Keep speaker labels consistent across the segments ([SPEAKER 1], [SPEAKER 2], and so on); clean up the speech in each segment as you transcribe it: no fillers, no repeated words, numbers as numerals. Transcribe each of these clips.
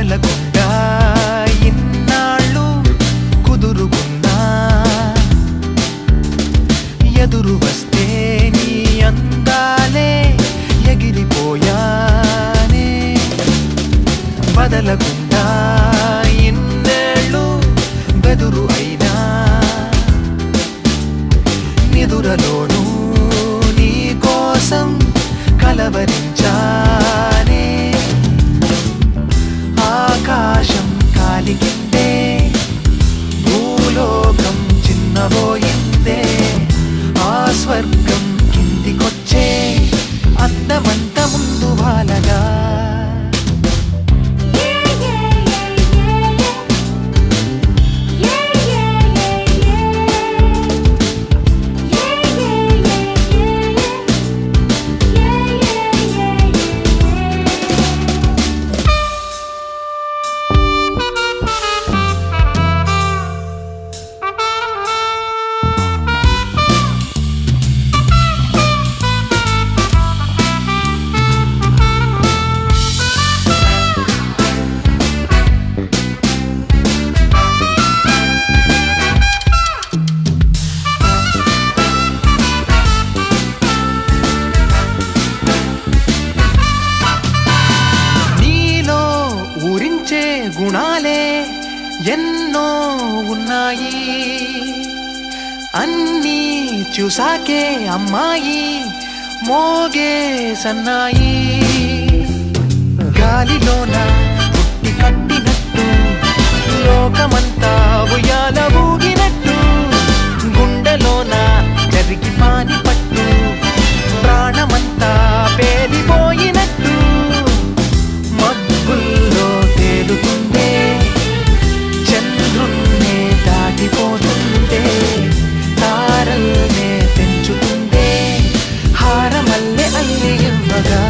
[SPEAKER 1] వదలకుండా ఇన్నాళ్ళు కుదురుగున్నా ఎదురు వస్తే నీ అందాలే ఎగిరిపోయానే వదలకుండా ఇన్నేళ్ళు బెదురు అయినా నిదురలోనూ నీ కోసం కలవరించానే ఆకాశం కాలికిందే భూలోకం చిన్నబోయిందే ఆ స్వర్గం కిందికొచ్చే అందమంత ముందు వాలగా గుణాలే ఎన్నో ఉన్నాయి అన్నీ చూసాకే అమ్మాయి మోగే సన్నాయి గాలిలోన పుట్టి కట్టినట్టు లోకమంతా ఉయ్యాల ఊగినట్టు గుండెలోన జరిగి పాని పట్టు ప్రాణమంతా పేలిపోయినట్టు మబ్బుల్లో తేలుతుందే చంద్రున్నే దాటిపోతుందే తారల్నే పెంచుతుందే హారమల్లె అల్లి ఇవ్వగా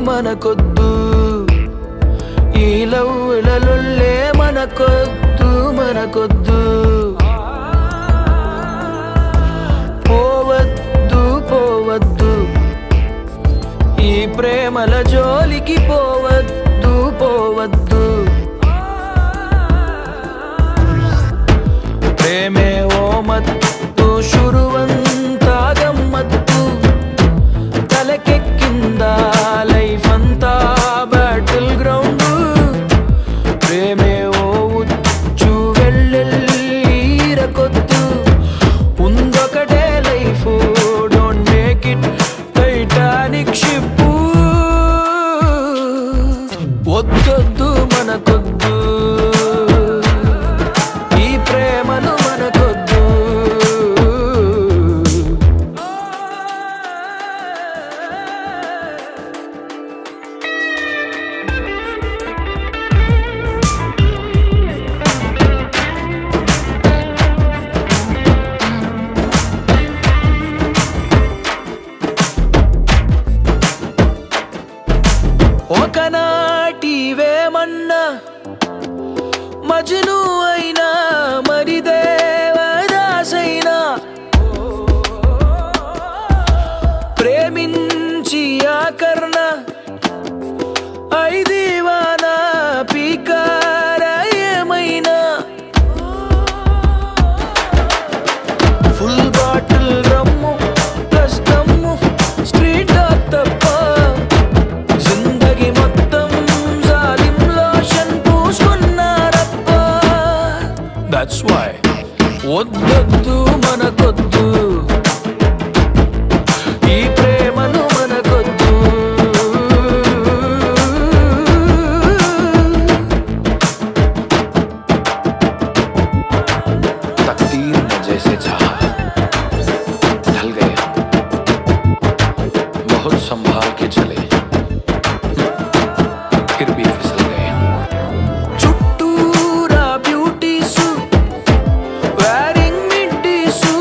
[SPEAKER 2] మనకొద్దు ఈ లవ్వులలుల్లే మనకొద్దు మనకొద్దు పోవద్దు పోవద్దు ఈ ప్రేమల జోలికి పోవద్దు పోవద్దు మజ్ను అయినా మరి దేవదాసైనా ప్రేమించి ఆకర్ణ ఐ దీవానా పీకార ఏమైనా ఫుల్ బాటిల్ రమ్ము ప్లస్ దమ్ము స్ట్రీట్ డాగ్ తప్ప జిందగీ మొత్తం జాలిం లోషన్ పూసుకున్నారప్ప. దట్స్ వై వద్దొద్దు మనకొద్దు ఈ ప్రేమను మనకొద్దు.
[SPEAKER 3] तकदीर ने जैसे चाहा ढल गए, बहुत संभाल के चले फिर भी फिसल गए.
[SPEAKER 2] చుట్టూరా beauties wearing middies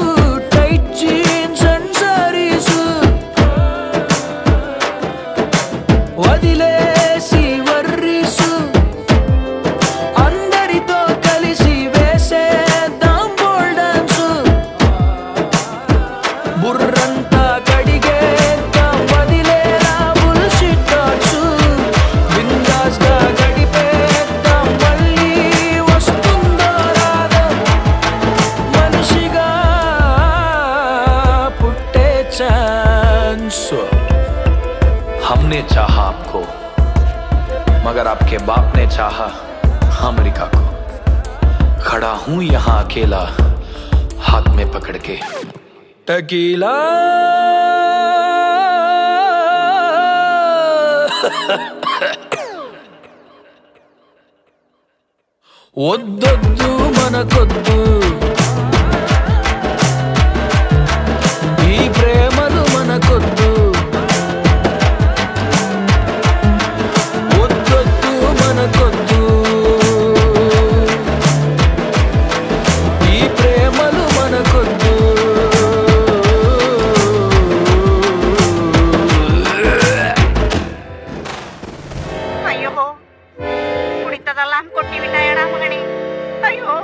[SPEAKER 2] tight jeans and saris వదిలేసి వర్రీసు అందరితో కలిసి వేసేద్దాం బోల్ డాన్సు. బుర్రంతా కడిగేద్దాం వదిలేరా బుల్షిట్ థాట్సు. బిందాస్గా గడిపేద్దాం మళ్ళీ వస్తుందో రాదో మనిషిగా పుట్టే ఛాన్స్.
[SPEAKER 3] हमने चाहा आपको मगर आपके बाप ने चाहा अमेरिका को. खड़ा हूं यहां अकेला हाथ में पकड़ के.
[SPEAKER 2] టకీలా వద్దొద్దు మనకొద్దు ఈ ప్రేమలు మనకొద్దు. వద్దొద్దు మనకొద్దు ఈ ప్రేమలు మనకొద్దు.
[SPEAKER 4] ಅಯ್ಯೋ ಕುಡಿತದಲ್ಲ ಅನ್ಕೊಟ್ಟಿವಿ ಟಯರ್ಡ ಮಗನಿ. ಅಯ್ಯೋ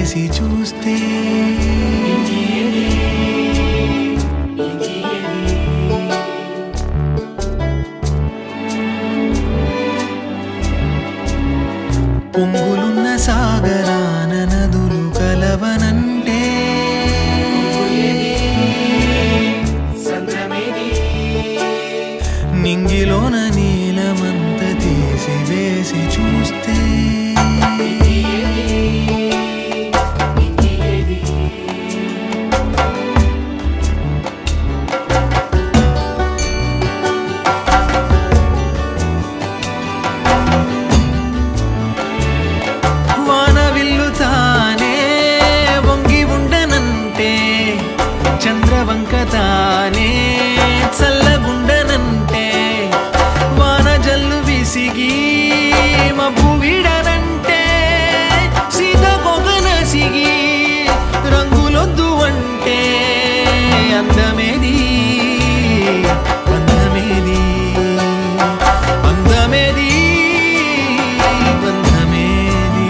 [SPEAKER 1] వేసి చూస్తే పొంగులున్న సాగరాన నదులు కలవనంటే నింగిలోన నీలమంత తీసి వేసి చూస్తే వానవిల్లు తానే వంగి ఉండనంటే చంద్రవంక తానే చల్లగుండనంటే వాన జల్లు విసిగి మబ్బు విడనంటే సీతకొగనసిగి రంగులొద్దు అంటే అందమేది అందమేది అందమేది బంధమేది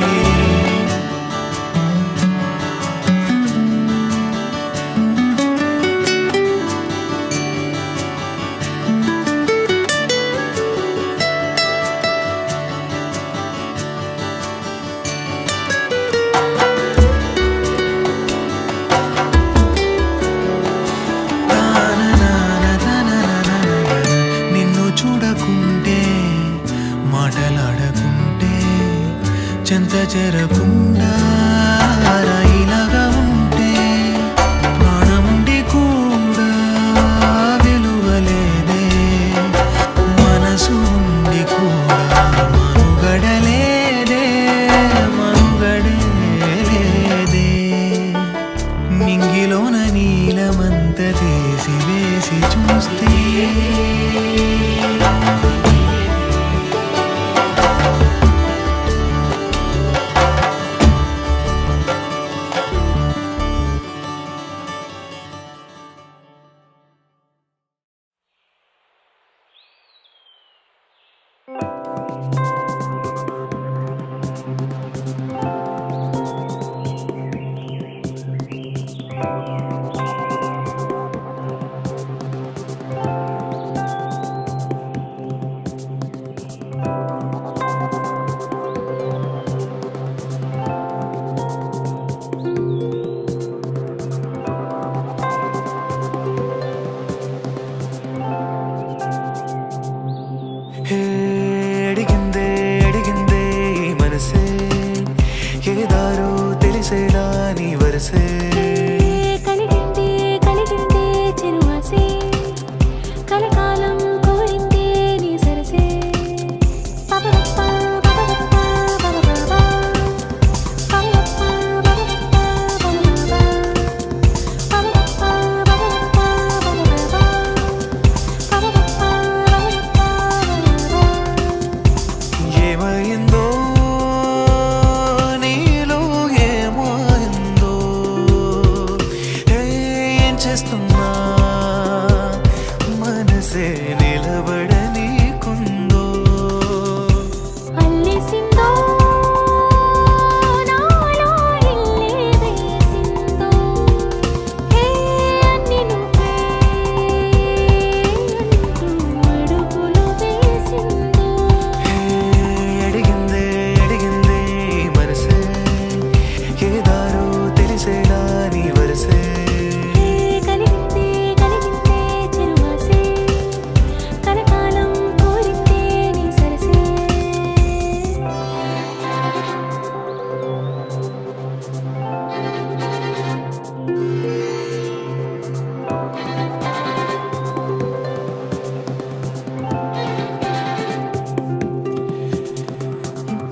[SPEAKER 1] నిన్ను చూడకుంటే మాటలాడకుంటే చెంత చేరకుండా రాయిలాగా ఉంటే ప్రాణముండి కూడా విలువలేదే మనసు ఉండి కూడా మనుగడలేదే మనుగడే లేదే నింగిలోన నీలమంత తీసి వేసి చూస్తే హే అడిగిందే అడిగిందే ఈ మనసే ఏ దారో తెలిసేలా నీ వరసే
[SPEAKER 5] కలిగిందే కలిగిందే చిరువాసే కలకాలం కోరిందే నీ సరసే పపప పపప పపప పపప
[SPEAKER 1] ఏమైందో నీలో ఏమైందో ఏం చేస్తున్నా మనసే నిలబడనీకుందో
[SPEAKER 5] అల్లేసిందో నాలో ఇల్లే వేసిందో హే అన్ని నువ్వే అంటూ అడుగులు వేసిందో
[SPEAKER 1] అడిగిందే అడిగిందే ఈ మనసే ఏ దారో తెలిసేలా నీ వరసే
[SPEAKER 5] కలిగిందే కలిగిందే చిరువాసే కలకాలం కోరిందే నీ సరసే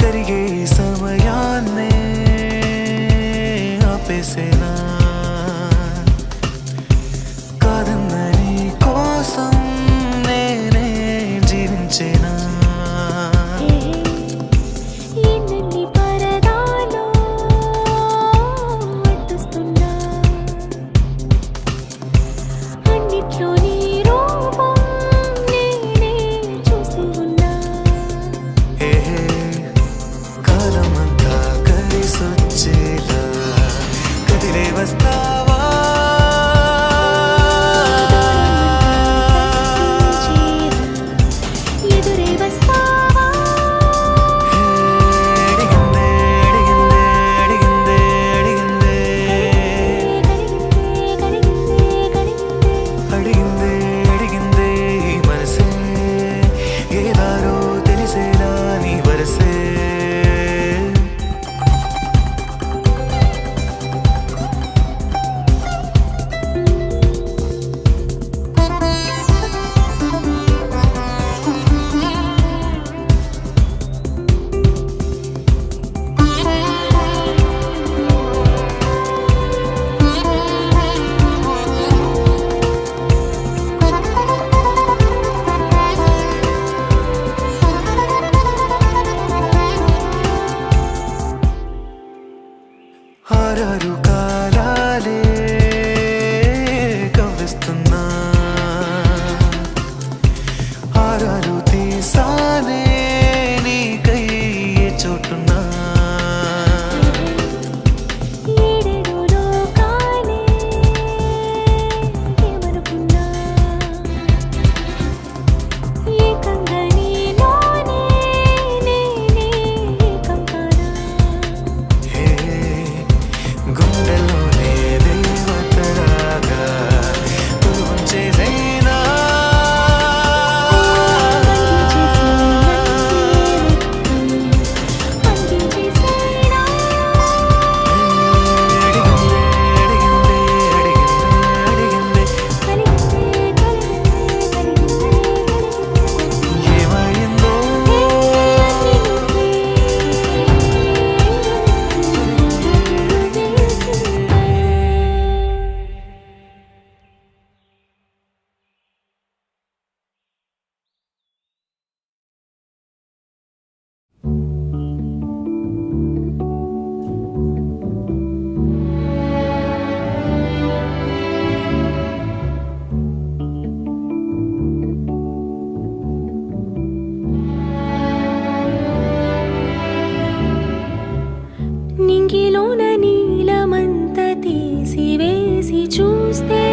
[SPEAKER 1] కరిగే సమయాన్నే ఆపేసేనా కాదన్నని కోసం నేనే జీవించేనా
[SPEAKER 5] ఎన్నెన్ని పరదాలో అడ్డుస్తున్నా అన్నిట్లో నీ రూపం నేనే చూస్తూ ఉన్నా
[SPEAKER 1] కాలమంతా కలిసొచ్చేలా ఆరారు కాలాలే కవ్విస్తున్నా ఆరారు తీసానే నీకై ఏ చోటున్నా
[SPEAKER 5] ఏడేడు లోకాలే ఏమనుకున్నా ఏకంగా నీలోనే నేనే ఏకం కానా
[SPEAKER 1] హే గుండెలోనే దేవతలాగా ఉంచేదైనా ఏమైందో
[SPEAKER 5] నింగిలోన నీలమంత తీసివేసి చూస్తే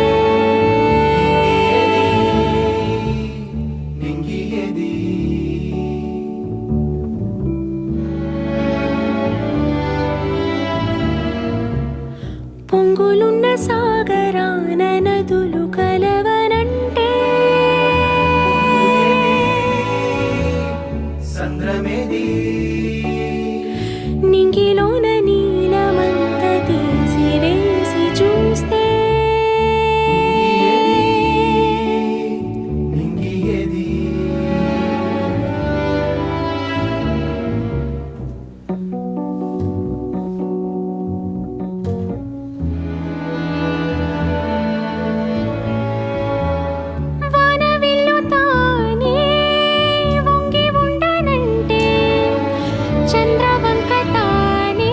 [SPEAKER 5] పొంగులున్న సాగరాన నదులు కలవనంటే నింగిలోన నీలమంత తీసివేసి చూస్తే వానవిల్లు తానే వంగి ఉండనంటే చంద్రవంక తానే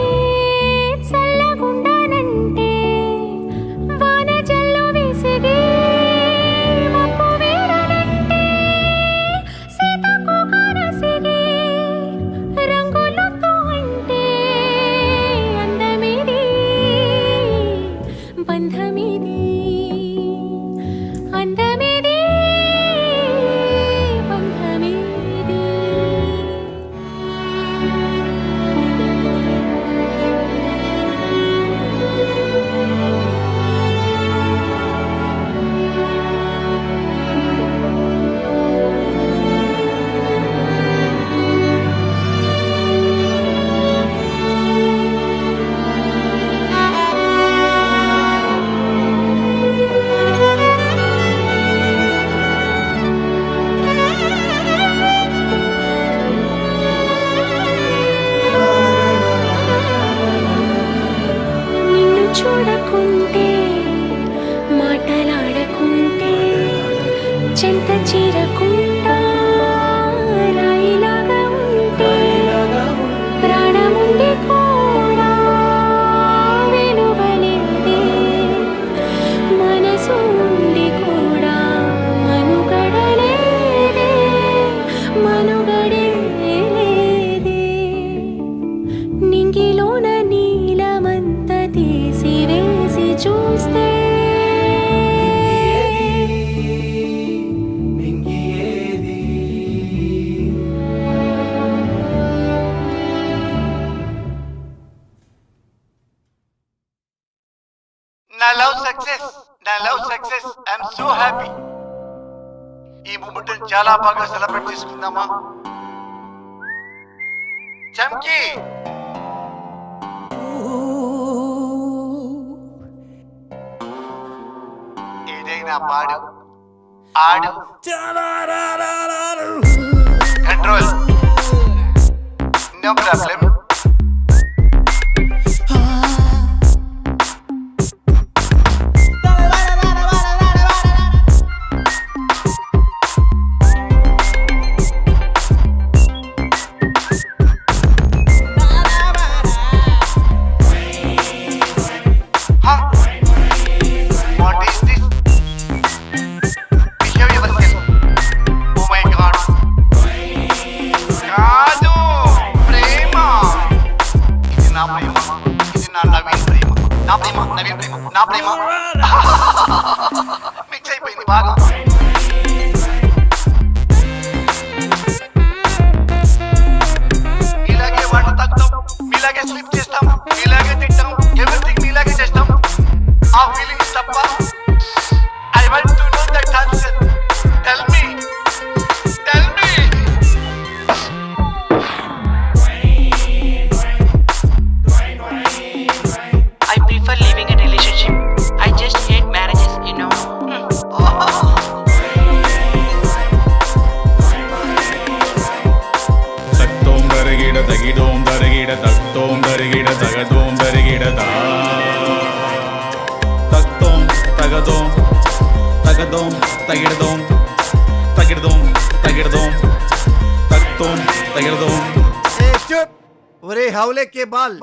[SPEAKER 5] చల్లగుండనంటే వాన జల్లు విసిగి మప్పు వీడనంటే సీతకు కనసిగి రంగులతో అంటే అందమిది బంధమిది అందమిది బంధమిది నిన్ను చూడకుంటే మాటలాడకుంటే చెంత చీరకుండా రాయిలాగా ఉంటే ప్రాణముండి కూడా విలువలేదే మనసు ఉండి కూడా మనుగడలేదే మనుగడే లేదే నింగిలోన నీలమంత తీసివేసి చూస్తే
[SPEAKER 6] నా love success I'm so happy. ఈ మూమెంట్ చాలా బాగా సెలబ్రేట్ చేసుకుందామా? చమ్కి ఏదైనా పాడు ఆడు కంట్రోల్ నో ప్రాబ్లం. నవీన్ ప్రేమ నా ప్రేమ మిక్స్ అయిపోయింది బాగా. మీలాగే వాటర్ తాగుతాం, మీలాగే స్లిప్ చేస్తాం, మీలాగే తింటాం, ఎవ్రీథింగ్ మీలాగే చేస్తాం. ఆ ఫీలింగ్స్ తప్ప I want to know that answer. Tell me.
[SPEAKER 4] I prefer living a relationship. I just hate marriages, you know.
[SPEAKER 7] Taktom darigida tagidom darigida taktom darigida tagadom darigida da. Taktom tagadom tagadom tagidom tagidom tagidom taktom tagidom.
[SPEAKER 6] चुप. ఒరే హౌలే కే ball